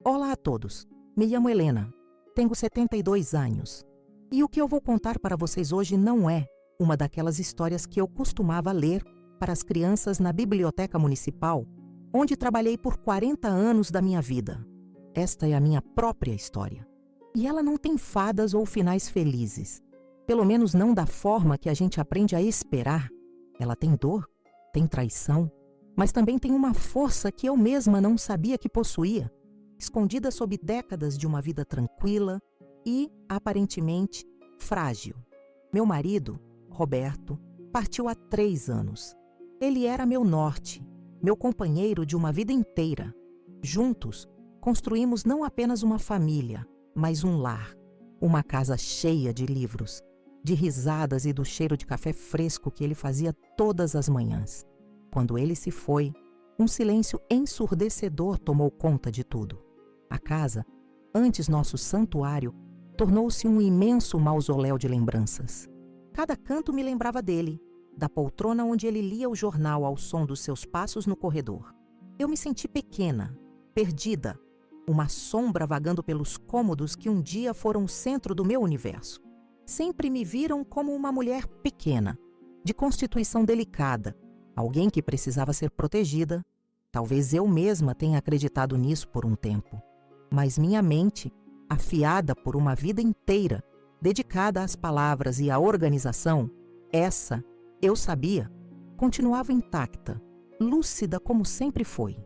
Olá a todos, me chamo Helena, tenho 72 anos. E o que eu vou contar para vocês hoje não é uma daquelas histórias que eu costumava ler para as crianças na biblioteca municipal, onde trabalhei por 40 anos da minha vida. Esta é a minha própria história. E ela não tem fadas ou finais felizes. Pelo menos não da forma que a gente aprende a esperar. Ela tem dor, tem traição, mas também tem uma força que eu mesma não sabia que possuía, escondida sob décadas de uma vida tranquila e, aparentemente, frágil. Meu marido, Roberto, partiu há 3 anos. Ele era meu norte, meu companheiro de uma vida inteira. Juntos, construímos não apenas uma família, mas um lar. Uma casa cheia de livros, de risadas e do cheiro de café fresco que ele fazia todas as manhãs. Quando ele se foi, um silêncio ensurdecedor tomou conta de tudo. A casa, antes nosso santuário, tornou-se um imenso mausoléu de lembranças. Cada canto me lembrava dele, da poltrona onde ele lia o jornal ao som dos seus passos no corredor. Eu me senti pequena, perdida, uma sombra vagando pelos cômodos que um dia foram o centro do meu universo. Sempre me viram como uma mulher pequena, de constituição delicada, alguém que precisava ser protegida. Talvez eu mesma tenha acreditado nisso por um tempo. Mas minha mente, afiada por uma vida inteira, dedicada às palavras e à organização, essa, eu sabia, continuava intacta, lúcida como sempre foi.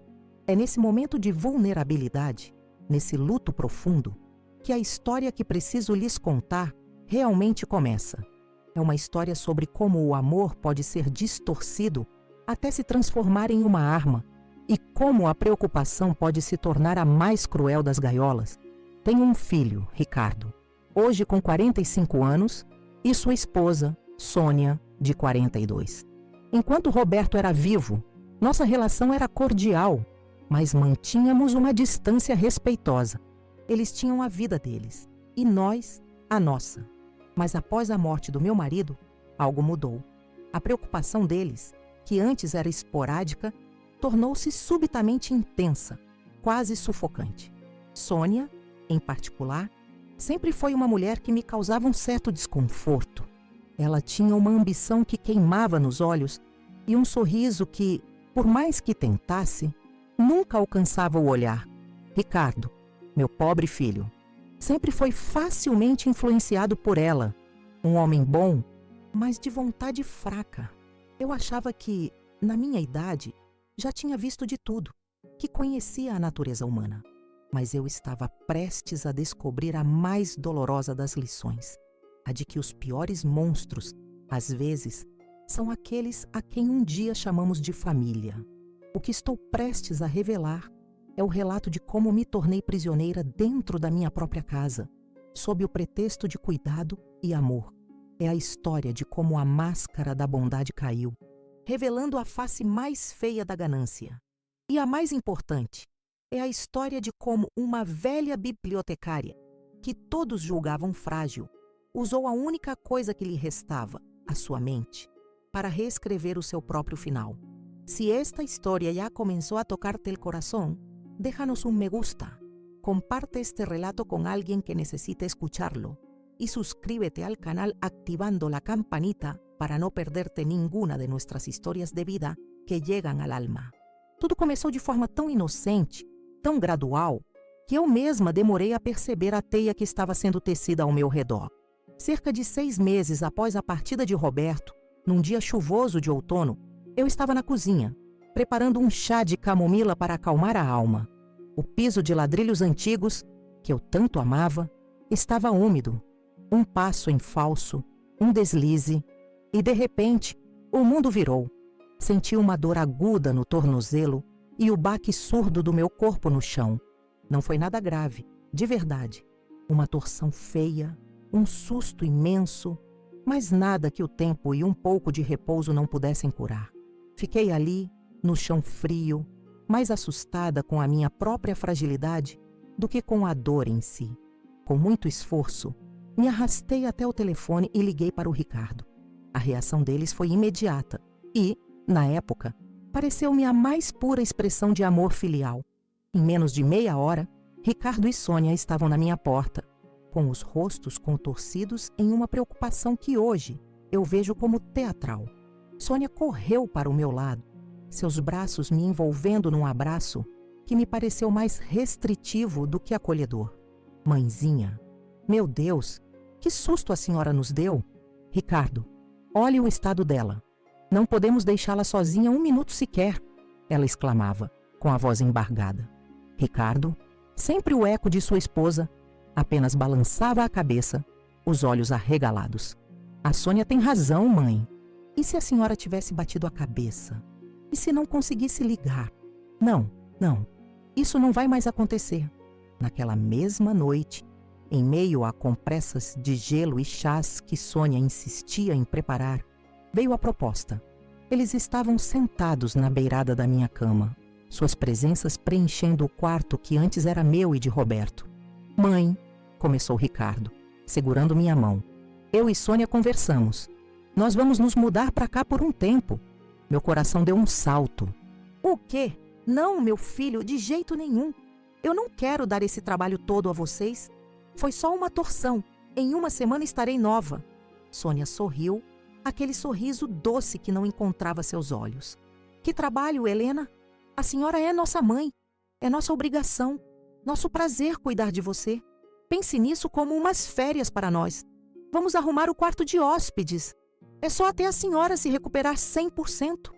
É nesse momento de vulnerabilidade, nesse luto profundo, que a história que preciso lhes contar realmente começa. É uma história sobre como o amor pode ser distorcido até se transformar em uma arma, e como a preocupação pode se tornar a mais cruel das gaiolas. Tenho um filho, Ricardo, hoje com 45 anos, e sua esposa, Sônia, de 42. Enquanto Roberto era vivo, nossa relação era cordial, mas mantínhamos uma distância respeitosa. Eles tinham a vida deles, e nós, a nossa. Mas após a morte do meu marido, algo mudou. A preocupação deles, que antes era esporádica, tornou-se subitamente intensa, quase sufocante. Sônia, em particular, sempre foi uma mulher que me causava um certo desconforto. Ela tinha uma ambição que queimava nos olhos e um sorriso que, por mais que tentasse, nunca alcançava o olhar. Ricardo, meu pobre filho, sempre foi facilmente influenciado por ela. Um homem bom, mas de vontade fraca. Eu achava que, na minha idade, já tinha visto de tudo, que conhecia a natureza humana. Mas eu estava prestes a descobrir a mais dolorosa das lições, a de que os piores monstros, às vezes, são aqueles a quem um dia chamamos de família. O que estou prestes a revelar é o relato de como me tornei prisioneira dentro da minha própria casa, sob o pretexto de cuidado e amor. É a história de como a máscara da bondade caiu, revelando a face mais feia da ganância. E a mais importante é a história de como uma velha bibliotecária, que todos julgavam frágil, usou a única coisa que lhe restava, a sua mente, para reescrever o seu próprio final. Se esta história já começou a tocar-te el corazón, déjanos un me gusta, comparte este relato con alguien que necesite escucharlo y suscríbete al canal activando la campanita para não perderte ninguna de nuestras historias de vida que llegan al alma. Tudo começou de forma tão inocente, tão gradual, que eu mesma demorei a perceber a teia que estava sendo tecida ao meu redor. Cerca de 6 meses após a partida de Roberto, num dia chuvoso de outono, eu estava na cozinha, preparando um chá de camomila para acalmar a alma. O piso de ladrilhos antigos, que eu tanto amava, estava úmido. Um passo em falso, um deslize, e de repente, o mundo virou. Senti uma dor aguda no tornozelo e o baque surdo do meu corpo no chão. Não foi nada grave, de verdade. Uma torção feia, um susto imenso, mas nada que o tempo e um pouco de repouso não pudessem curar. Fiquei ali, no chão frio, mais assustada com a minha própria fragilidade do que com a dor em si. Com muito esforço, me arrastei até o telefone e liguei para o Ricardo. A reação deles foi imediata e, na época, pareceu-me a mais pura expressão de amor filial. Em menos de meia hora, Ricardo e Sônia estavam na minha porta, com os rostos contorcidos em uma preocupação que hoje eu vejo como teatral. Sônia correu para o meu lado, seus braços me envolvendo num abraço que me pareceu mais restritivo do que acolhedor. Mãezinha, meu Deus, que susto a senhora nos deu! Ricardo, olhe o estado dela. Não podemos deixá-la sozinha um minuto sequer, ela exclamava, com a voz embargada. Ricardo, sempre o eco de sua esposa, apenas balançava a cabeça, os olhos arregalados. A Sônia tem razão, mãe. E se a senhora tivesse batido a cabeça? E se não conseguisse ligar? Não, isso não vai mais acontecer. Naquela mesma noite, em meio a compressas de gelo e chás que Sônia insistia em preparar, veio a proposta. Eles estavam sentados na beirada da minha cama, suas presenças preenchendo o quarto que antes era meu e de Roberto. Mãe, começou Ricardo, segurando minha mão. Eu e Sônia conversamos. Nós vamos nos mudar para cá por um tempo. Meu coração deu um salto. O quê? Não, meu filho, de jeito nenhum. Eu não quero dar esse trabalho todo a vocês. Foi só uma torção. Em uma semana estarei nova. Sônia sorriu, aquele sorriso doce que não encontrava seus olhos. Que trabalho, Helena? A senhora é nossa mãe. É nossa obrigação. Nosso prazer cuidar de você. Pense nisso como umas férias para nós. Vamos arrumar o quarto de hóspedes. É só até a senhora se recuperar 100%.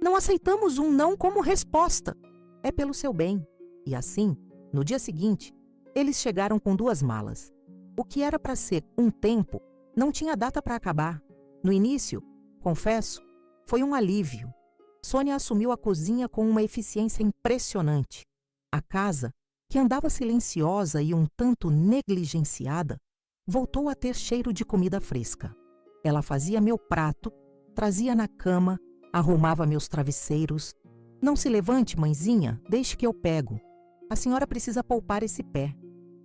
Não aceitamos um não como resposta. É pelo seu bem. E assim, no dia seguinte, eles chegaram com 2 malas. O que era para ser um tempo, não tinha data para acabar. No início, confesso, foi um alívio. Sônia assumiu a cozinha com uma eficiência impressionante. A casa, que andava silenciosa e um tanto negligenciada, voltou a ter cheiro de comida fresca. Ela fazia meu prato, trazia na cama, arrumava meus travesseiros. Não se levante, mãezinha, deixe que eu pego. A senhora precisa poupar esse pé.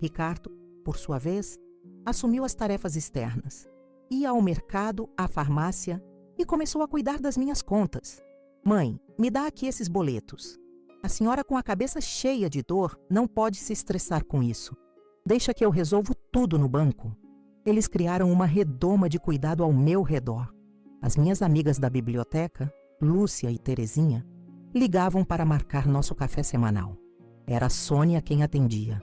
Ricardo, por sua vez, assumiu as tarefas externas. Ia ao mercado, à farmácia e começou a cuidar das minhas contas. Mãe, me dá aqui esses boletos. A senhora com a cabeça cheia de dor não pode se estressar com isso. Deixa que eu resolvo tudo no banco. Eles criaram uma redoma de cuidado ao meu redor. As minhas amigas da biblioteca, Lúcia e Terezinha, ligavam para marcar nosso café semanal. Era a Sônia quem atendia.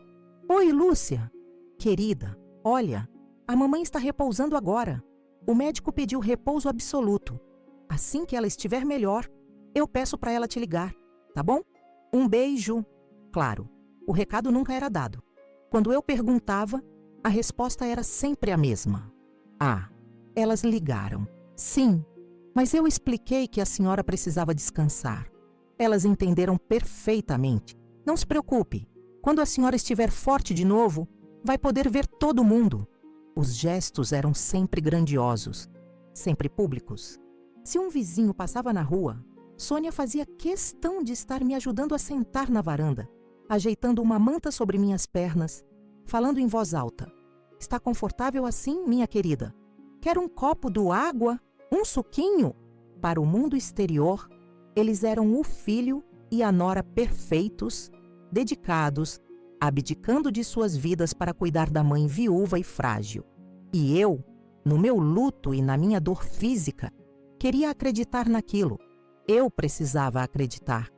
Oi, Lúcia. Querida, olha, a mamãe está repousando agora. O médico pediu repouso absoluto. Assim que ela estiver melhor, eu peço para ela te ligar, tá bom? Um beijo. Claro, o recado nunca era dado. Quando eu perguntava, a resposta era sempre a mesma. Ah, elas ligaram. Sim, mas eu expliquei que a senhora precisava descansar. Elas entenderam perfeitamente. Não se preocupe. Quando a senhora estiver forte de novo, vai poder ver todo mundo. Os gestos eram sempre grandiosos, sempre públicos. Se um vizinho passava na rua, Sônia fazia questão de estar me ajudando a sentar na varanda, ajeitando uma manta sobre minhas pernas, falando em voz alta. Está confortável assim, minha querida? Quer um copo do água? Um suquinho? Para o mundo exterior, eles eram o filho e a nora perfeitos, dedicados, abdicando de suas vidas para cuidar da mãe viúva e frágil. E eu, no meu luto e na minha dor física, queria acreditar naquilo. Eu precisava acreditar.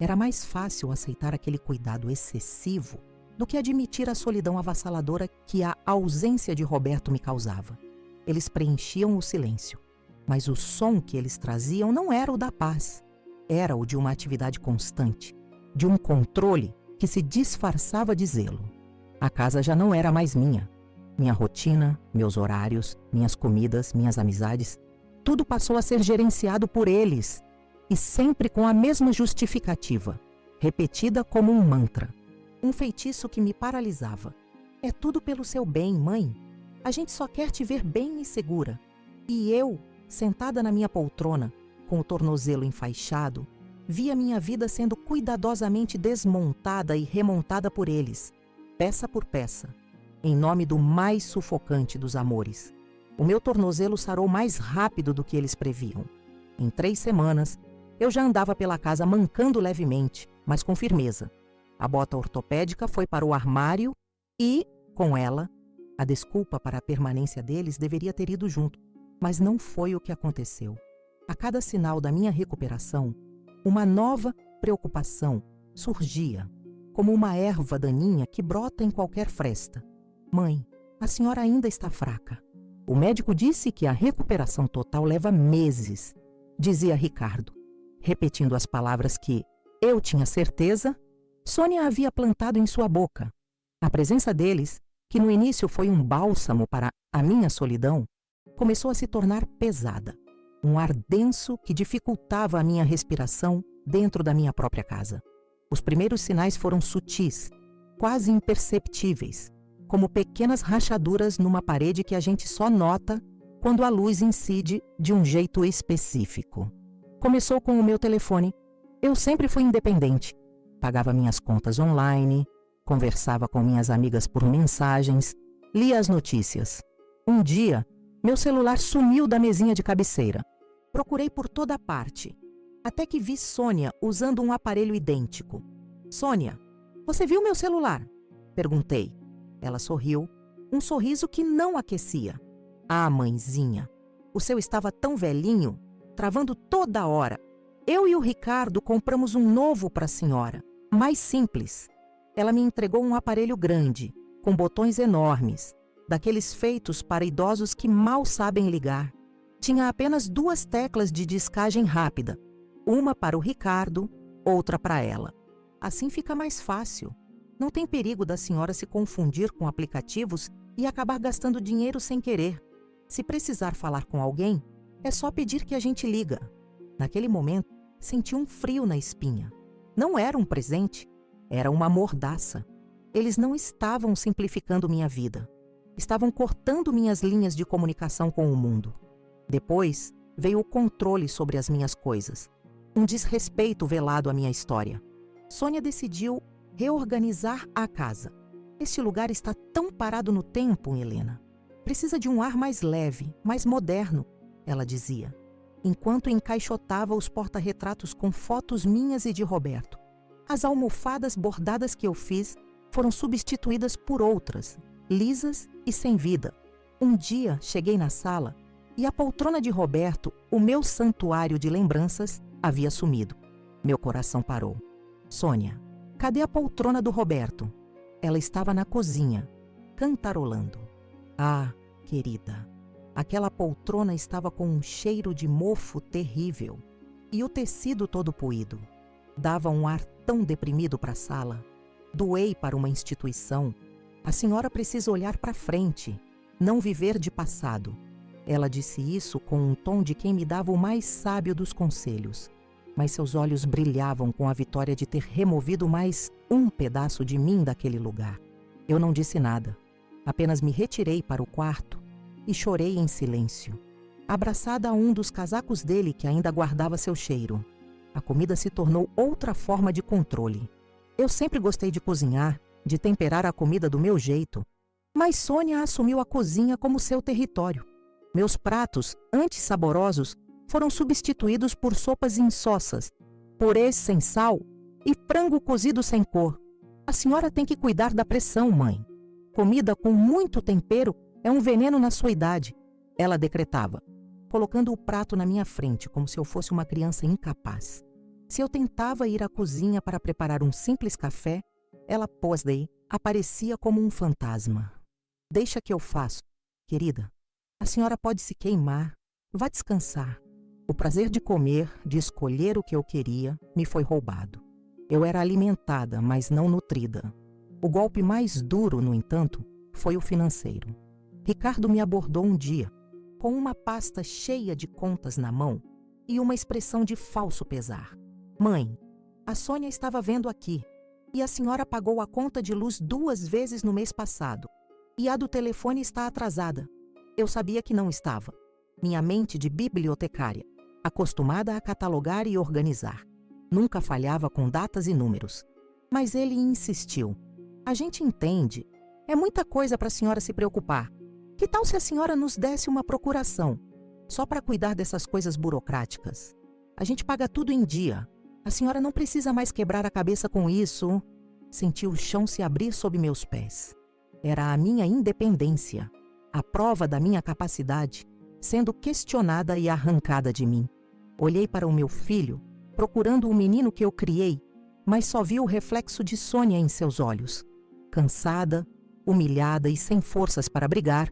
Era mais fácil aceitar aquele cuidado excessivo do que admitir a solidão avassaladora que a ausência de Roberto me causava. Eles preenchiam o silêncio, mas o som que eles traziam não era o da paz. Era o de uma atividade constante, de um controle que se disfarçava de zelo. A casa já não era mais minha. Minha rotina, meus horários, minhas comidas, minhas amizades, tudo passou a ser gerenciado por eles, e sempre com a mesma justificativa, repetida como um mantra. Um feitiço que me paralisava. É tudo pelo seu bem, mãe. A gente só quer te ver bem e segura. E eu, sentada na minha poltrona, com o tornozelo enfaixado, via minha vida sendo cuidadosamente desmontada e remontada por eles, peça por peça, em nome do mais sufocante dos amores. O meu tornozelo sarou mais rápido do que eles previam. Em 3 semanas, eu já andava pela casa mancando levemente, mas com firmeza. A bota ortopédica foi para o armário e, com ela, a desculpa para a permanência deles deveria ter ido junto, mas não foi o que aconteceu. A cada sinal da minha recuperação, uma nova preocupação surgia, como uma erva daninha que brota em qualquer fresta. Mãe, a senhora ainda está fraca. O médico disse que a recuperação total leva meses, dizia Ricardo, repetindo as palavras que, eu tinha certeza, Sônia havia plantado em sua boca. A presença deles, que no início foi um bálsamo para a minha solidão, começou a se tornar pesada. Um ar denso que dificultava a minha respiração dentro da minha própria casa. Os primeiros sinais foram sutis, quase imperceptíveis, como pequenas rachaduras numa parede que a gente só nota quando a luz incide de um jeito específico. Começou com o meu telefone. Eu sempre fui independente. Pagava minhas contas online, conversava com minhas amigas por mensagens, lia as notícias. Um dia, meu celular sumiu da mesinha de cabeceira. Procurei por toda parte, até que vi Sônia usando um aparelho idêntico. Sônia, você viu meu celular? Perguntei. Ela sorriu, um sorriso que não aquecia. Ah, mãezinha, o seu estava tão velhinho, travando toda hora. Eu e o Ricardo compramos um novo para a senhora, mais simples. Ela me entregou um aparelho grande, com botões enormes, daqueles feitos para idosos que mal sabem ligar. Tinha apenas 2 teclas de discagem rápida, uma para o Ricardo, outra para ela. Assim fica mais fácil. Não tem perigo da senhora se confundir com aplicativos e acabar gastando dinheiro sem querer. Se precisar falar com alguém, é só pedir que a gente liga. Naquele momento, senti um frio na espinha. Não era um presente, era uma mordaça. Eles não estavam simplificando minha vida. Estavam cortando minhas linhas de comunicação com o mundo. Depois, veio o controle sobre as minhas coisas. Um desrespeito velado à minha história. Sônia decidiu reorganizar a casa. Este lugar está tão parado no tempo, Helena. Precisa de um ar mais leve, mais moderno, ela dizia, enquanto encaixotava os porta-retratos com fotos minhas e de Roberto. As almofadas bordadas que eu fiz foram substituídas por outras, lisas e sem vida. Um dia cheguei na sala e a poltrona de Roberto, o meu santuário de lembranças, havia sumido. Meu coração parou. Sônia, cadê a poltrona do Roberto? Ela estava na cozinha, cantarolando. Ah, querida, aquela poltrona estava com um cheiro de mofo terrível e o tecido todo poído. Dava um ar tão deprimido para a sala. Doei para uma instituição. A senhora precisa olhar para frente, não viver de passado. Ela disse isso com um tom de quem me dava o mais sábio dos conselhos. Mas seus olhos brilhavam com a vitória de ter removido mais um pedaço de mim daquele lugar. Eu não disse nada. Apenas me retirei para o quarto e chorei em silêncio, abraçada a um dos casacos dele que ainda guardava seu cheiro. A comida se tornou outra forma de controle. Eu sempre gostei de cozinhar, de temperar a comida do meu jeito, mas Sônia assumiu a cozinha como seu território. Meus pratos, antes saborosos, foram substituídos por sopas insossas, purês sem sal e frango cozido sem cor. A senhora tem que cuidar da pressão, mãe. Comida com muito tempero é um veneno na sua idade, ela decretava, colocando o prato na minha frente como se eu fosse uma criança incapaz. Se eu tentava ir à cozinha para preparar um simples café, ela, Posley, aparecia como um fantasma. Deixa que eu faço, querida. A senhora pode se queimar. Vá descansar. O prazer de comer, de escolher o que eu queria, me foi roubado. Eu era alimentada, mas não nutrida. O golpe mais duro, no entanto, foi o financeiro. Ricardo me abordou um dia, com uma pasta cheia de contas na mão e uma expressão de falso pesar. Mãe, a Sônia estava vendo aqui, e a senhora pagou a conta de luz 2 vezes no mês passado, e a do telefone está atrasada. Eu sabia que não estava. Minha mente de bibliotecária, acostumada a catalogar e organizar. Nunca falhava com datas e números. Mas ele insistiu. A gente entende. É muita coisa para a senhora se preocupar. Que tal se a senhora nos desse uma procuração? Só para cuidar dessas coisas burocráticas. A gente paga tudo em dia. A senhora não precisa mais quebrar a cabeça com isso. Senti o chão se abrir sob meus pés. Era a minha independência, a prova da minha capacidade, sendo questionada e arrancada de mim. Olhei para o meu filho, procurando o menino que eu criei, mas só vi o reflexo de Sônia em seus olhos. Cansada, humilhada e sem forças para brigar,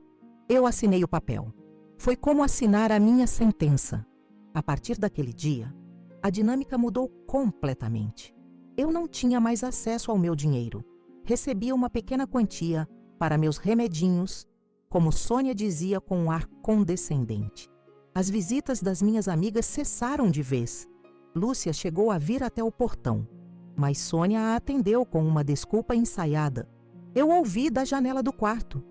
eu assinei o papel. Foi como assinar a minha sentença. A partir daquele dia, a dinâmica mudou completamente. Eu não tinha mais acesso ao meu dinheiro. Recebia uma pequena quantia para meus remedinhos, como Sônia dizia com um ar condescendente. As visitas das minhas amigas cessaram de vez. Lúcia chegou a vir até o portão, mas Sônia a atendeu com uma desculpa ensaiada. Eu ouvi da janela do quarto: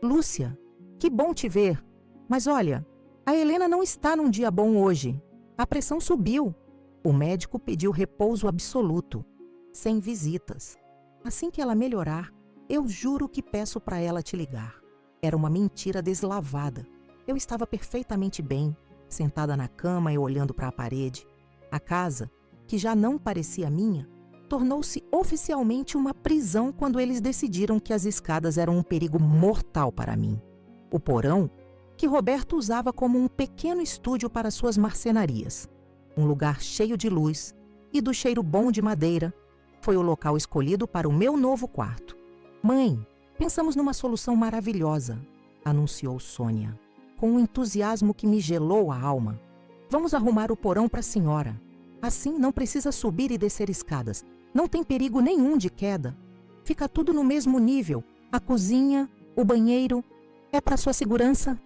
"Lúcia, que bom te ver. Mas olha, a Helena não está num dia bom hoje. A pressão subiu." O médico pediu repouso absoluto, sem visitas. Assim que ela melhorar, eu juro que peço para ela te ligar. Era uma mentira deslavada. Eu estava perfeitamente bem, sentada na cama e olhando para a parede. A casa, que já não parecia minha, tornou-se oficialmente uma prisão quando eles decidiram que as escadas eram um perigo mortal para mim. O porão, que Roberto usava como um pequeno estúdio para suas marcenarias, um lugar cheio de luz e do cheiro bom de madeira, foi o local escolhido para o meu novo quarto. "Mãe, pensamos numa solução maravilhosa", anunciou Sônia, com um entusiasmo que me gelou a alma. "Vamos arrumar o porão para a senhora. Assim não precisa subir e descer escadas. Não tem perigo nenhum de queda. Fica tudo no mesmo nível. A cozinha, o banheiro. É para sua segurança?"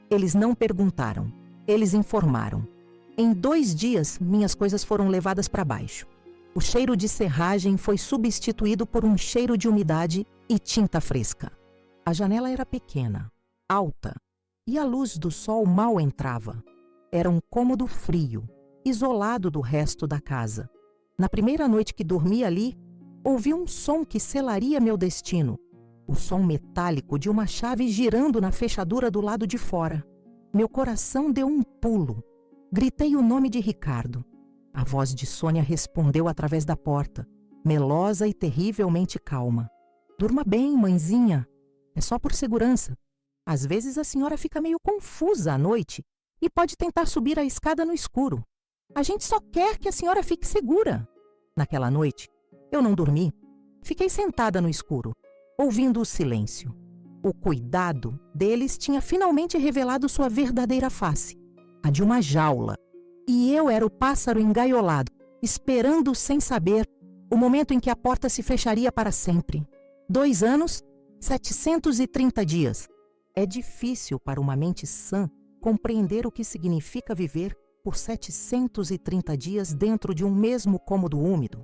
Eles não perguntaram. Eles informaram. Em 2 dias, minhas coisas foram levadas para baixo. O cheiro de serragem foi substituído por um cheiro de umidade e tinta fresca. A janela era pequena, alta, e a luz do sol mal entrava. Era um cômodo frio, isolado do resto da casa. Na primeira noite que dormi ali, ouvi um som que selaria meu destino. O som metálico de uma chave girando na fechadura do lado de fora. Meu coração deu um pulo. Gritei o nome de Ricardo. A voz de Sônia respondeu através da porta, melosa e terrivelmente calma. "Durma bem, mãezinha. É só por segurança. Às vezes a senhora fica meio confusa à noite e pode tentar subir a escada no escuro. A gente só quer que a senhora fique segura." Naquela noite, eu não dormi. Fiquei sentada no escuro, ouvindo o silêncio. O cuidado deles tinha finalmente revelado sua verdadeira face, a de uma jaula. E eu era o pássaro engaiolado, esperando sem saber o momento em que a porta se fecharia para sempre. 2 anos, 730 dias. É difícil para uma mente sã compreender o que significa viver por 730 dias dentro de um mesmo cômodo úmido,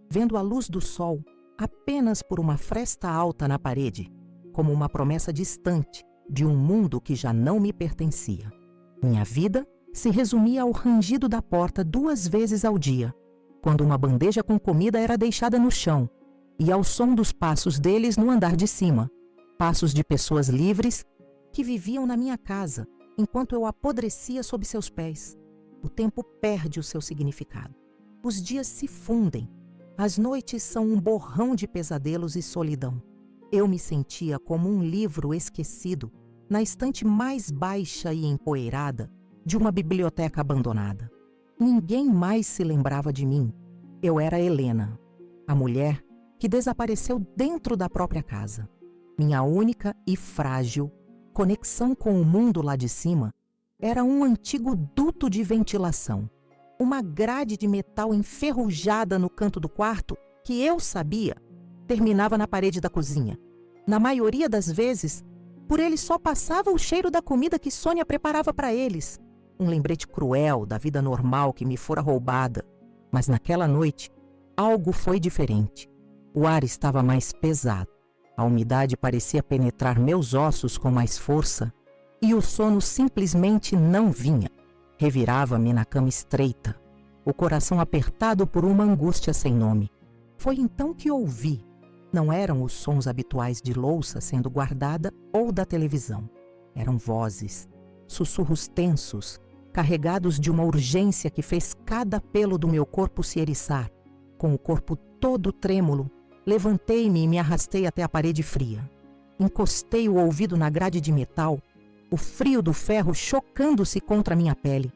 vendo a luz do sol apenas por uma fresta alta na parede, como uma promessa distante de um mundo que já não me pertencia. Minha vida se resumia ao rangido da porta 2 vezes ao dia, quando uma bandeja com comida era deixada no chão, e ao som dos passos deles no andar de cima, passos de pessoas livres que viviam na minha casa, enquanto eu apodrecia sob seus pés. O tempo perde o seu significado. Os dias se fundem. As noites são um borrão de pesadelos e solidão. Eu me sentia como um livro esquecido na estante mais baixa e empoeirada de uma biblioteca abandonada. Ninguém mais se lembrava de mim. Eu era Helena, a mulher que desapareceu dentro da própria casa. Minha única e frágil conexão com o mundo lá de cima era um antigo duto de ventilação, uma grade de metal enferrujada no canto do quarto que eu sabia terminava na parede da cozinha. Na maioria das vezes, por ele só passava o cheiro da comida que Sônia preparava para eles. Um lembrete cruel da vida normal que me fora roubada. Mas naquela noite, algo foi diferente. O ar estava mais pesado. A umidade parecia penetrar meus ossos com mais força e o sono simplesmente não vinha. Revirava-me na cama estreita, o coração apertado por uma angústia sem nome. Foi então que ouvi. Não eram os sons habituais de louça sendo guardada ou da televisão. Eram vozes, sussurros tensos, carregados de uma urgência que fez cada pelo do meu corpo se eriçar. Com o corpo todo trêmulo, Levantei-me e me arrastei até a parede fria. Encostei o ouvido na grade de metal, o frio do ferro chocando-se contra minha pele.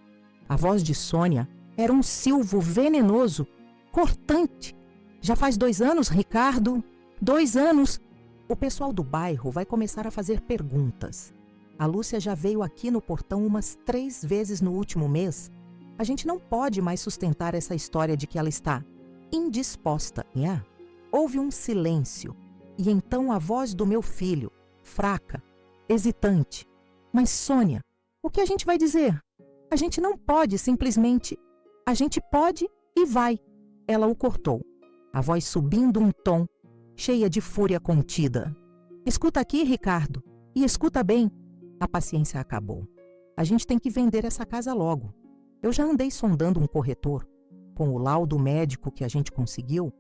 A voz de Sônia era um silvo venenoso, cortante. Já faz 2 anos, Ricardo? 2 anos. O pessoal do bairro vai começar a fazer perguntas. A Lúcia já veio aqui no portão umas 3 vezes no último mês. A gente não pode mais sustentar essa história de que ela está indisposta, né? Houve um silêncio. E então a voz do meu filho, fraca, hesitante. Mas, Sônia, o que a gente vai dizer? A gente não pode simplesmente... A gente pode e vai. Ela o cortou, a voz subindo um tom, cheia de fúria contida. Escuta aqui, Ricardo, e escuta bem. A paciência acabou. A gente tem que vender essa casa logo. Eu já andei sondando um corretor. Com o laudo médico que a gente conseguiu,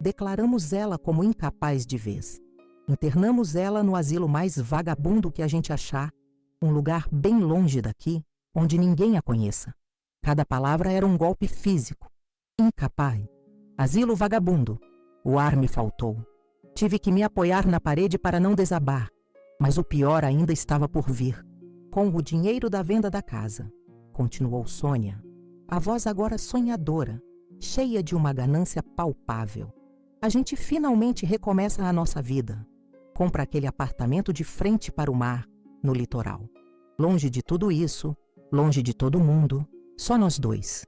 declaramos ela como incapaz de vez. Internamos ela no asilo mais vagabundo que a gente achar, um lugar bem longe daqui, onde ninguém a conheça. Cada palavra era um golpe físico. Incapaz. Asilo vagabundo. O ar me faltou. Tive que me apoiar na parede para não desabar, mas o pior ainda estava por vir. Com o dinheiro da venda da casa, continuou Sônia, a voz agora sonhadora, cheia de uma ganância palpável. A gente finalmente recomeça a nossa vida. Compra aquele apartamento de frente para o mar, no litoral. Longe de tudo isso, longe de todo mundo, só nós 2.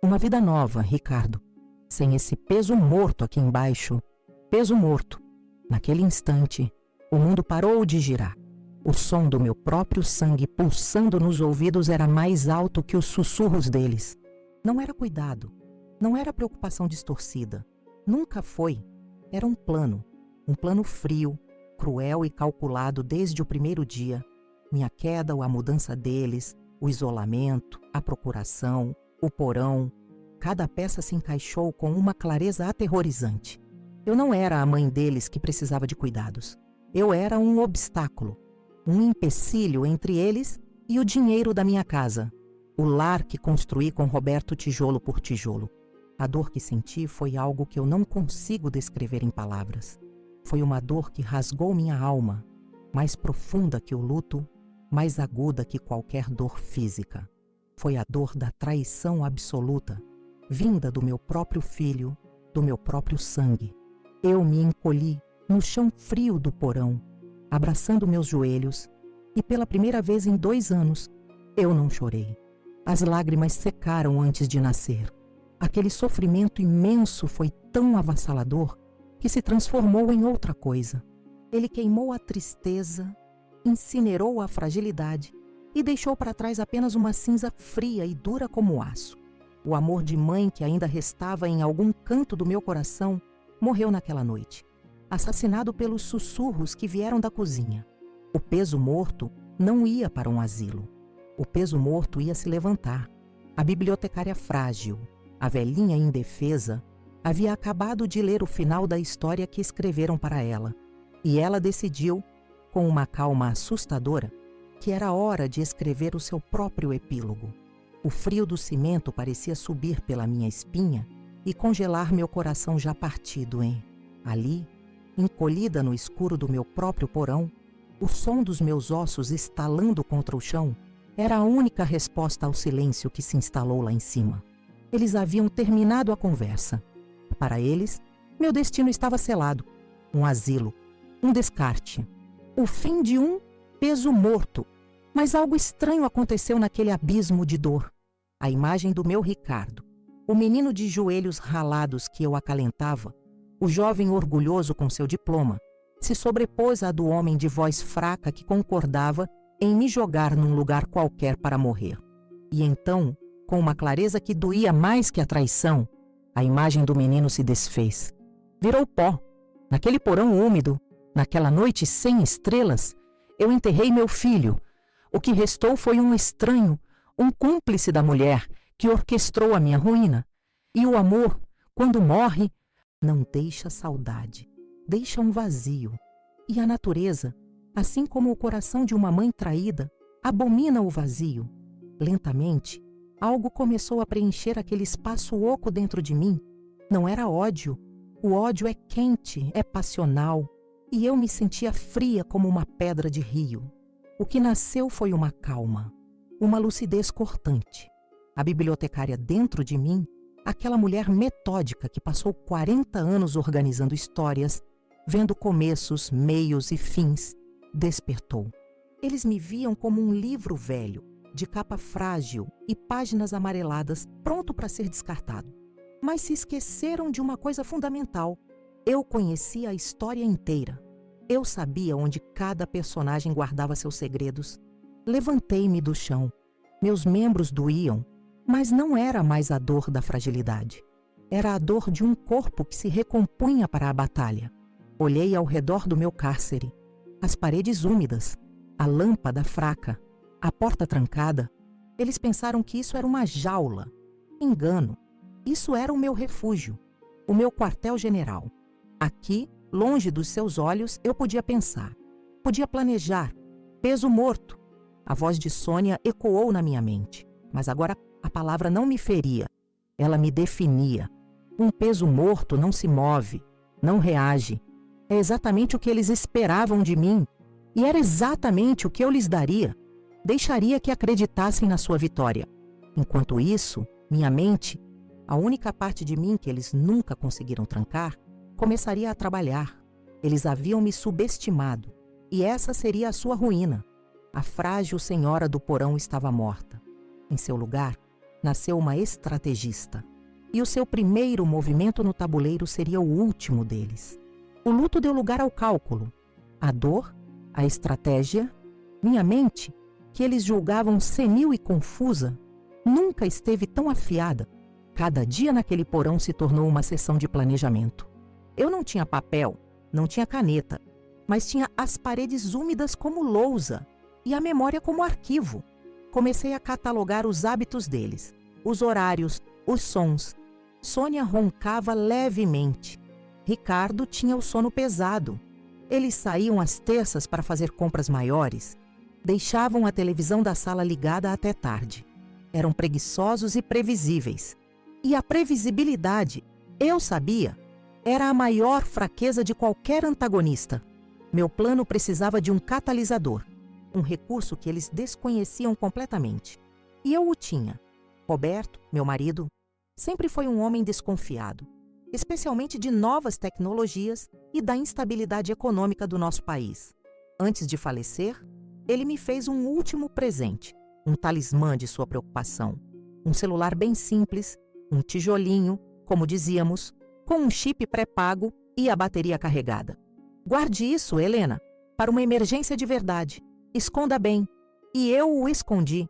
Uma vida nova, Ricardo. Sem esse peso morto aqui embaixo. Peso morto. Naquele instante, o mundo parou de girar. O som do meu próprio sangue pulsando nos ouvidos era mais alto que os sussurros deles. Não era cuidado. Não era preocupação distorcida. Nunca foi. Era um plano frio, cruel e calculado desde o primeiro dia. Minha queda ou a mudança deles, o isolamento, a procuração, o porão. Cada peça se encaixou com uma clareza aterrorizante. Eu não era a mãe deles que precisava de cuidados. Eu era um obstáculo, um empecilho entre eles e o dinheiro da minha casa, o lar que construí com Roberto tijolo por tijolo. A dor que senti foi algo que eu não consigo descrever em palavras. Foi uma dor que rasgou minha alma, mais profunda que o luto, mais aguda que qualquer dor física. Foi a dor da traição absoluta, vinda do meu próprio filho, do meu próprio sangue. Eu me encolhi no chão frio do porão, abraçando meus joelhos, e pela primeira vez em 2 anos, eu não chorei. As lágrimas secaram antes de nascer. Aquele sofrimento imenso foi tão avassalador que se transformou em outra coisa. Ele queimou a tristeza, incinerou a fragilidade e deixou para trás apenas uma cinza fria e dura como aço. O amor de mãe que ainda restava em algum canto do meu coração morreu naquela noite, assassinado pelos sussurros que vieram da cozinha. O peso morto não ia para um asilo. O peso morto ia se levantar. A bibliotecária frágil, a velhinha indefesa, havia acabado de ler o final da história que escreveram para ela. E ela decidiu, com uma calma assustadora, que era hora de escrever o seu próprio epílogo. O frio do cimento parecia subir pela minha espinha e congelar meu coração já partido, hein? Ali, encolhida no escuro do meu próprio porão, o som dos meus ossos estalando contra o chão era a única resposta ao silêncio que se instalou lá em cima. Eles haviam terminado a conversa. Para eles, meu destino estava selado. Um asilo, um descarte, o fim de um peso morto. Mas algo estranho aconteceu naquele abismo de dor. A imagem do meu Ricardo, o menino de joelhos ralados que eu acalentava, o jovem orgulhoso com seu diploma, se sobrepôs à do homem de voz fraca que concordava em me jogar num lugar qualquer para morrer. E então, com uma clareza que doía mais que a traição, a imagem do menino se desfez. Virou pó. Naquele porão úmido, naquela noite sem estrelas, eu enterrei meu filho. O que restou foi um estranho, um cúmplice da mulher que orquestrou a minha ruína. E o amor, quando morre, não deixa saudade, deixa um vazio. E a natureza, assim como o coração de uma mãe traída, abomina o vazio. Lentamente, algo começou a preencher aquele espaço oco dentro de mim. Não era ódio, O ódio é quente, é passional, e eu me sentia fria como uma pedra de rio. O que nasceu foi uma calma, uma lucidez cortante. A bibliotecária dentro de mim, aquela mulher metódica que passou 40 anos organizando histórias, vendo começos, meios e fins, despertou. Eles me viam como um livro velho, de capa frágil e páginas amareladas, pronto para ser descartado. Mas se esqueceram de uma coisa fundamental. Eu conhecia a história inteira. Eu sabia onde cada personagem guardava seus segredos. Levantei-me do chão. Meus membros doíam, mas não era mais a dor da fragilidade. Era a dor de um corpo que se recompunha para a batalha. Olhei ao redor do meu cárcere. As paredes úmidas, a lâmpada fraca, a porta trancada. Eles pensaram que isso era uma jaula. Engano. Isso era o meu refúgio, o meu quartel-general. Aqui, longe dos seus olhos, eu podia pensar, podia planejar. Peso morto. A voz de Sônia ecoou na minha mente, mas agora a palavra não me feria, ela me definia. Um peso morto não se move, não reage. É exatamente o que eles esperavam de mim, e era exatamente o que eu lhes daria. Deixaria que acreditassem na sua vitória. Enquanto isso, minha mente, a única parte de mim que eles nunca conseguiram trancar, começaria a trabalhar. Eles haviam me subestimado, e essa seria a sua ruína. A frágil senhora do porão estava morta. Em seu lugar, nasceu uma estrategista. E o seu primeiro movimento no tabuleiro seria o último deles. O luto deu lugar ao cálculo. A dor, a estratégia, minha mente, que eles julgavam senil e confusa, nunca esteve tão afiada. Cada dia naquele porão se tornou uma sessão de planejamento. Eu não tinha papel, não tinha caneta, mas tinha as paredes úmidas como lousa e a memória como arquivo. Comecei a catalogar os hábitos deles, os horários, os sons. Sônia roncava levemente. Ricardo tinha o sono pesado. Eles saíam às terças para fazer compras maiores. Deixavam a televisão da sala ligada até tarde. Eram preguiçosos e previsíveis. E a previsibilidade, eu sabia, era a maior fraqueza de qualquer antagonista. Meu plano precisava de um catalisador, um recurso que eles desconheciam completamente. E eu o tinha. Roberto, meu marido, sempre foi um homem desconfiado, especialmente de novas tecnologias e da instabilidade econômica do nosso país. Antes de falecer, ele me fez um último presente, um talismã de sua preocupação, um celular bem simples, um tijolinho, como dizíamos, com um chip pré-pago e a bateria carregada. Guarde isso, Helena, para uma emergência de verdade. Esconda bem. E eu o escondi.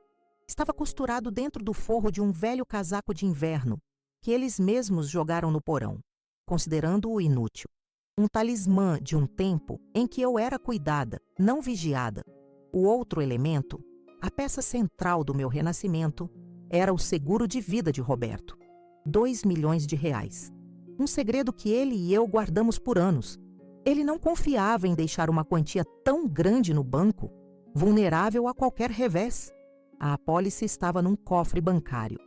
Estava costurado dentro do forro de um velho casaco de inverno que eles mesmos jogaram no porão, considerando-o inútil. Um talismã de um tempo em que eu era cuidada, não vigiada. O outro elemento, a peça central do meu renascimento, era o seguro de vida de Roberto. 2 milhões de reais. Um segredo que ele e eu guardamos por anos. Ele não confiava em deixar uma quantia tão grande no banco, vulnerável a qualquer revés. A apólice estava num cofre bancário,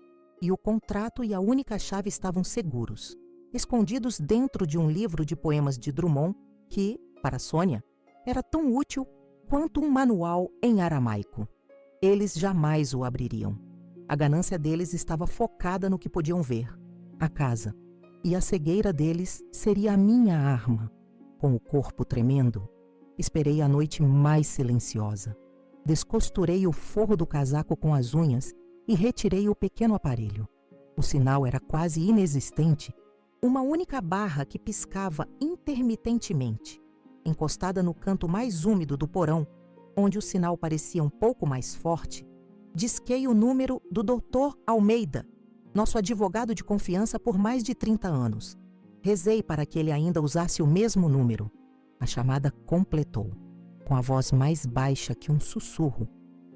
e o contrato e a única chave estavam seguros, escondidos dentro de um livro de poemas de Drummond que, para Sônia, era tão útil quanto um manual em aramaico. Eles jamais o abririam. A ganância deles estava focada no que podiam ver, a casa, e a cegueira deles seria a minha arma. Com o corpo tremendo, esperei a noite mais silenciosa. Descosturei o forro do casaco com as unhas e retirei o pequeno aparelho. O sinal era quase inexistente, uma única barra que piscava intermitentemente, encostada no canto mais úmido do porão, onde o sinal parecia um pouco mais forte. Disquei o número do Dr. Almeida, nosso advogado de confiança por mais de 30 anos. Rezei para que ele ainda usasse o mesmo número. A chamada completou. Com a voz mais baixa que um sussurro,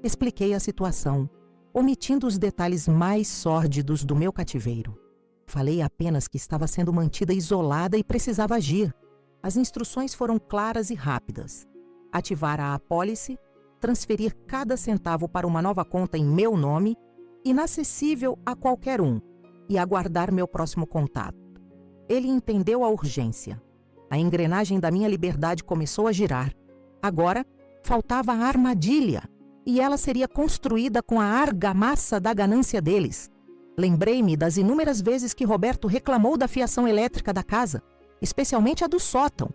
expliquei a situação, omitindo os detalhes mais sórdidos do meu cativeiro. Falei apenas que estava sendo mantida isolada e precisava agir. As instruções foram claras e rápidas. Ativar a apólice, transferir cada centavo para uma nova conta em meu nome, inacessível a qualquer um, e aguardar meu próximo contato. Ele entendeu a urgência. A engrenagem da minha liberdade começou a girar. Agora, faltava a armadilha, e ela seria construída com a argamassa da ganância deles. Lembrei-me das inúmeras vezes que Roberto reclamou da fiação elétrica da casa, especialmente a do sótão.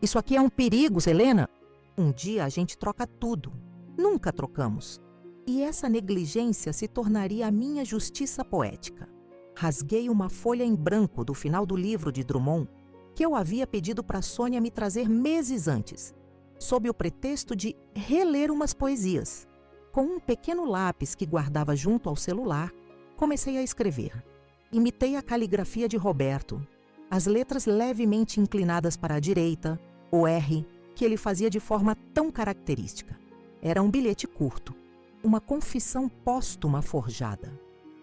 Isso aqui é um perigo, Helena. Um dia a gente troca tudo. Nunca trocamos. E essa negligência se tornaria a minha justiça poética. Rasguei uma folha em branco do final do livro de Drummond, que eu havia pedido para Sônia me trazer meses antes, sob o pretexto de reler umas poesias. Com um pequeno lápis que guardava junto ao celular, comecei a escrever. Imitei a caligrafia de Roberto, as letras levemente inclinadas para a direita, o R, que ele fazia de forma tão característica. Era um bilhete curto, uma confissão póstuma forjada.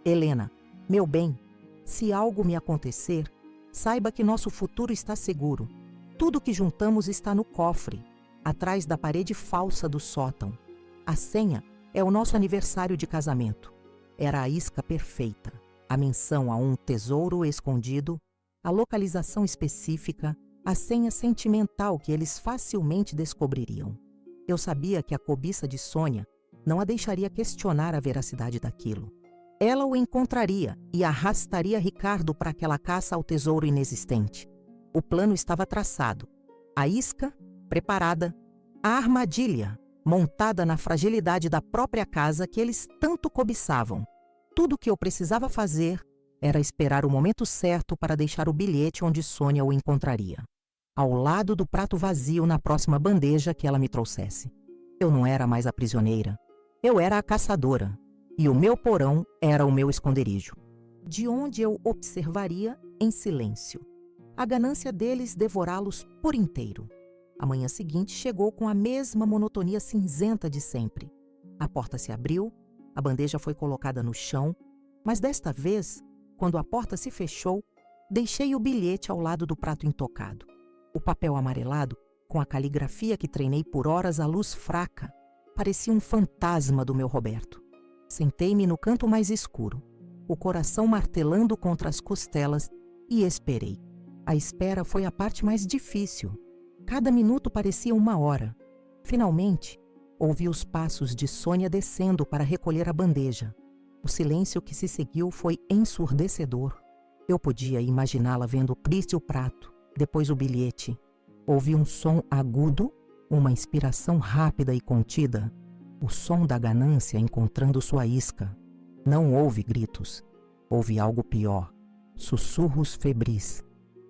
Helena, meu bem, se algo me acontecer, saiba que nosso futuro está seguro. Tudo que juntamos está no cofre, atrás da parede falsa do sótão. A senha é o nosso aniversário de casamento. Era a isca perfeita, a menção a um tesouro escondido, a localização específica, a senha sentimental que eles facilmente descobririam. Eu sabia que a cobiça de Sônia não a deixaria questionar a veracidade daquilo. Ela o encontraria e arrastaria Ricardo para aquela caça ao tesouro inexistente. O plano estava traçado, a isca preparada, a armadilha montada na fragilidade da própria casa que eles tanto cobiçavam. Tudo o que eu precisava fazer era esperar o momento certo para deixar o bilhete onde Sônia o encontraria, ao lado do prato vazio na próxima bandeja que ela me trouxesse. Eu não era mais a prisioneira, eu era a caçadora, e o meu porão era o meu esconderijo, de onde eu observaria em silêncio a ganância deles devorá-los por inteiro. A manhã seguinte chegou com a mesma monotonia cinzenta de sempre. A porta se abriu, a bandeja foi colocada no chão, mas desta vez, quando a porta se fechou, deixei o bilhete ao lado do prato intocado. O papel amarelado, com a caligrafia que treinei por horas à luz fraca, parecia um fantasma do meu Roberto. Sentei-me no canto mais escuro, o coração martelando contra as costelas, e esperei. A espera foi a parte mais difícil. Cada minuto parecia uma hora. Finalmente, ouvi os passos de Sônia descendo para recolher a bandeja. O silêncio que se seguiu foi ensurdecedor. Eu podia imaginá-la vendo triste o prato, depois o bilhete. Ouvi um som agudo, uma inspiração rápida e contida, o som da ganância encontrando sua isca. Não houve gritos. Houve algo pior, sussurros febris.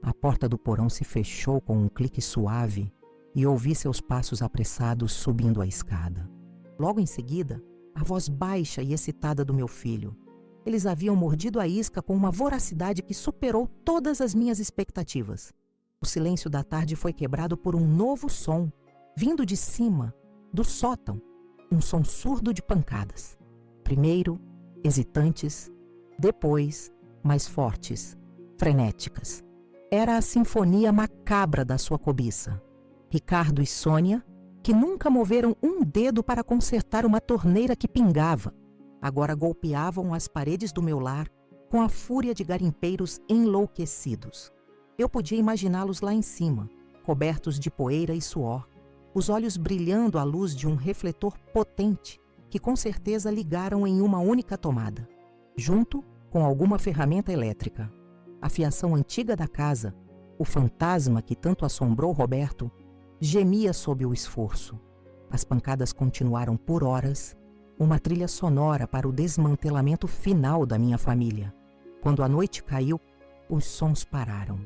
A porta do porão se fechou com um clique suave e ouvi seus passos apressados subindo a escada. Logo em seguida, a voz baixa e excitada do meu filho. Eles haviam mordido a isca com uma voracidade que superou todas as minhas expectativas. O silêncio da tarde foi quebrado por um novo som, vindo de cima, do sótão, um som surdo de pancadas. Primeiro, hesitantes, depois, mais fortes, frenéticas. Era a sinfonia macabra da sua cobiça. Ricardo e Sônia, que nunca moveram um dedo para consertar uma torneira que pingava, agora golpeavam as paredes do meu lar com a fúria de garimpeiros enlouquecidos. Eu podia imaginá-los lá em cima, cobertos de poeira e suor, os olhos brilhando à luz de um refletor potente que com certeza ligaram em uma única tomada, junto com alguma ferramenta elétrica. A fiação antiga da casa, o fantasma que tanto assombrou Roberto, gemia sob o esforço. As pancadas continuaram por horas, uma trilha sonora para o desmantelamento final da minha família. Quando a noite caiu, os sons pararam.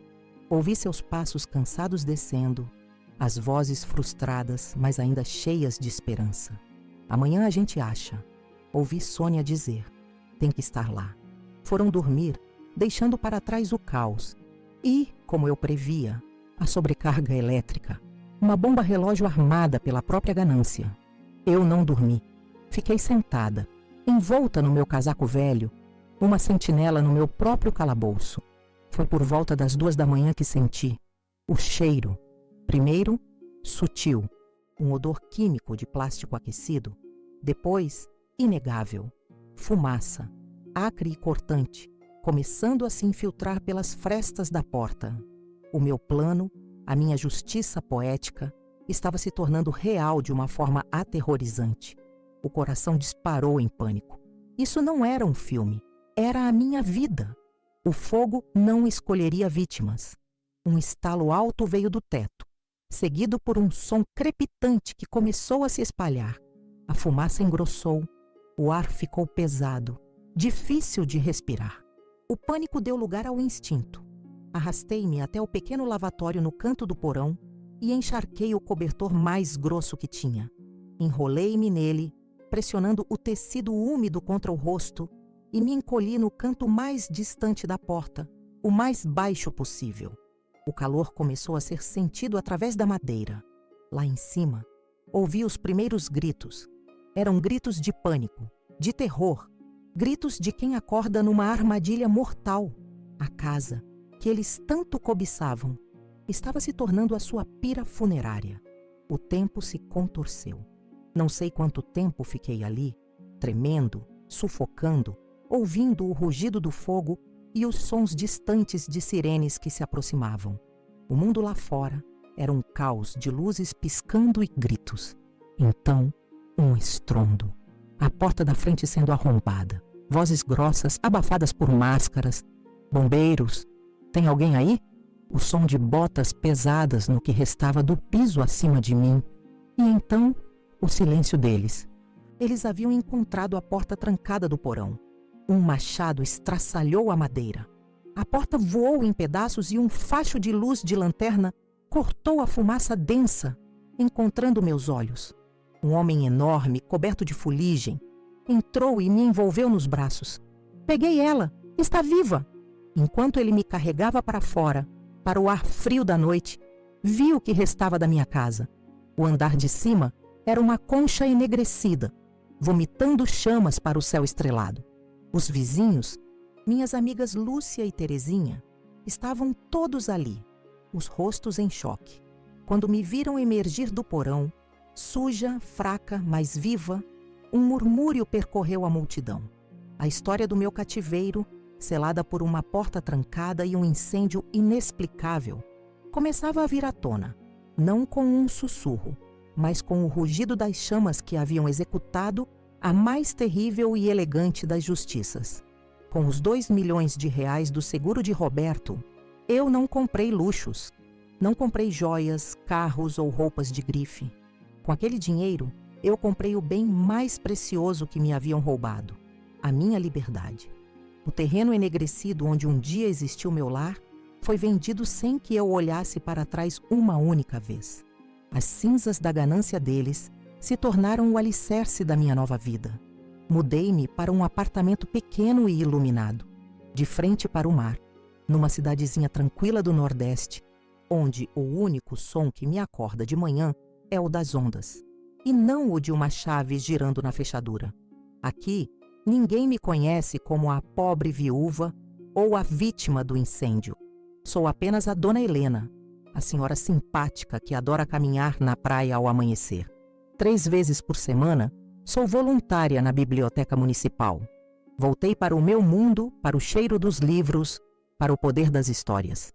Ouvi seus passos cansados descendo, as vozes frustradas, mas ainda cheias de esperança. Amanhã a gente acha. Ouvi Sônia dizer. Tem que estar lá. Foram dormir, deixando para trás o caos. E, como eu previa, a sobrecarga elétrica. Uma bomba relógio armada pela própria ganância. Eu não dormi. Fiquei sentada, envolta no meu casaco velho, uma sentinela no meu próprio calabouço. Foi por volta das 2 da manhã que senti o cheiro. Primeiro, sutil, um odor químico de plástico aquecido. Depois, inegável, fumaça, acre e cortante, começando a se infiltrar pelas frestas da porta. O meu plano, a minha justiça poética, estava se tornando real de uma forma aterrorizante. O coração disparou em pânico. Isso não era um filme, era a minha vida. O fogo não escolheria vítimas. Um estalo alto veio do teto, seguido por um som crepitante que começou a se espalhar. A fumaça engrossou, o ar ficou pesado, difícil de respirar. O pânico deu lugar ao instinto. Arrastei-me até o pequeno lavatório no canto do porão e encharquei o cobertor mais grosso que tinha. Enrolei-me nele, pressionando o tecido úmido contra o rosto, e me encolhi no canto mais distante da porta, o mais baixo possível. O calor começou a ser sentido através da madeira. Lá em cima, ouvi os primeiros gritos. Eram gritos de pânico, de terror, gritos de quem acorda numa armadilha mortal. A casa, que eles tanto cobiçavam, estava se tornando a sua pira funerária. O tempo se contorceu. Não sei quanto tempo fiquei ali, tremendo, sufocando, ouvindo o rugido do fogo e os sons distantes de sirenes que se aproximavam. O mundo lá fora era um caos de luzes piscando e gritos. Então, um estrondo. A porta da frente sendo arrombada. Vozes grossas, abafadas por máscaras. Bombeiros. Tem alguém aí? O som de botas pesadas no que restava do piso acima de mim. E então, o silêncio deles. Eles haviam encontrado a porta trancada do porão. Um machado estraçalhou a madeira. A porta voou em pedaços e um facho de luz de lanterna cortou a fumaça densa, encontrando meus olhos. Um homem enorme, coberto de fuligem, entrou e me envolveu nos braços. Peguei ela, está viva! Enquanto ele me carregava para fora, para o ar frio da noite, vi o que restava da minha casa. O andar de cima era uma concha enegrecida, vomitando chamas para o céu estrelado. Os vizinhos, minhas amigas Lúcia e Terezinha, estavam todos ali, os rostos em choque. Quando me viram emergir do porão, suja, fraca, mas viva, um murmúrio percorreu a multidão. A história do meu cativeiro, selada por uma porta trancada e um incêndio inexplicável, começava a vir à tona, não com um sussurro, mas com o rugido das chamas que haviam executado a mais terrível e elegante das justiças. Com os 2 milhões de reais do seguro de Roberto, eu não comprei luxos, não comprei joias, carros ou roupas de grife. Com aquele dinheiro, eu comprei o bem mais precioso que me haviam roubado, a minha liberdade. O terreno enegrecido onde um dia existiu meu lar foi vendido sem que eu olhasse para trás uma única vez. As cinzas da ganância deles se tornaram o alicerce da minha nova vida. Mudei-me para um apartamento pequeno e iluminado, de frente para o mar, numa cidadezinha tranquila do Nordeste, onde o único som que me acorda de manhã é o das ondas, e não o de uma chave girando na fechadura. Aqui, ninguém me conhece como a pobre viúva ou a vítima do incêndio. Sou apenas a Dona Helena, a senhora simpática que adora caminhar na praia ao amanhecer. 3 vezes por semana, sou voluntária na biblioteca municipal. Voltei para o meu mundo, para o cheiro dos livros, para o poder das histórias.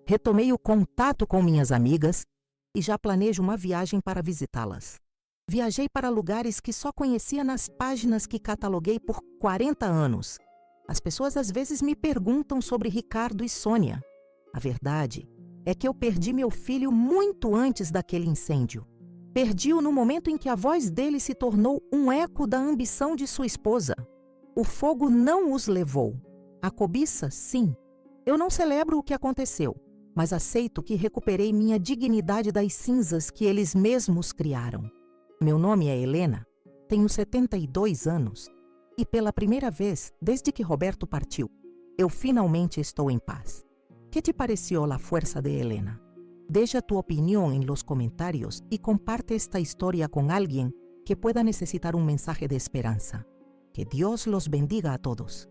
Retomei o contato com minhas amigas e já planejo uma viagem para visitá-las. Viajei para lugares que só conhecia nas páginas que cataloguei por 40 anos. As pessoas às vezes me perguntam sobre Ricardo e Sônia. A verdade é que eu perdi meu filho muito antes daquele incêndio. Perdi-o no momento em que a voz dele se tornou um eco da ambição de sua esposa. O fogo não os levou. A cobiça, sim. Eu não celebro o que aconteceu, mas aceito que recuperei minha dignidade das cinzas que eles mesmos criaram. Meu nome é Helena, tenho 72 anos e pela primeira vez, desde que Roberto partiu, eu finalmente estou em paz. ¿Qué te pareció la fuerza de Helena? Deja tu opinión en los comentarios y comparte esta historia con alguien que pueda necesitar un mensaje de esperanza. Que Dios los bendiga a todos.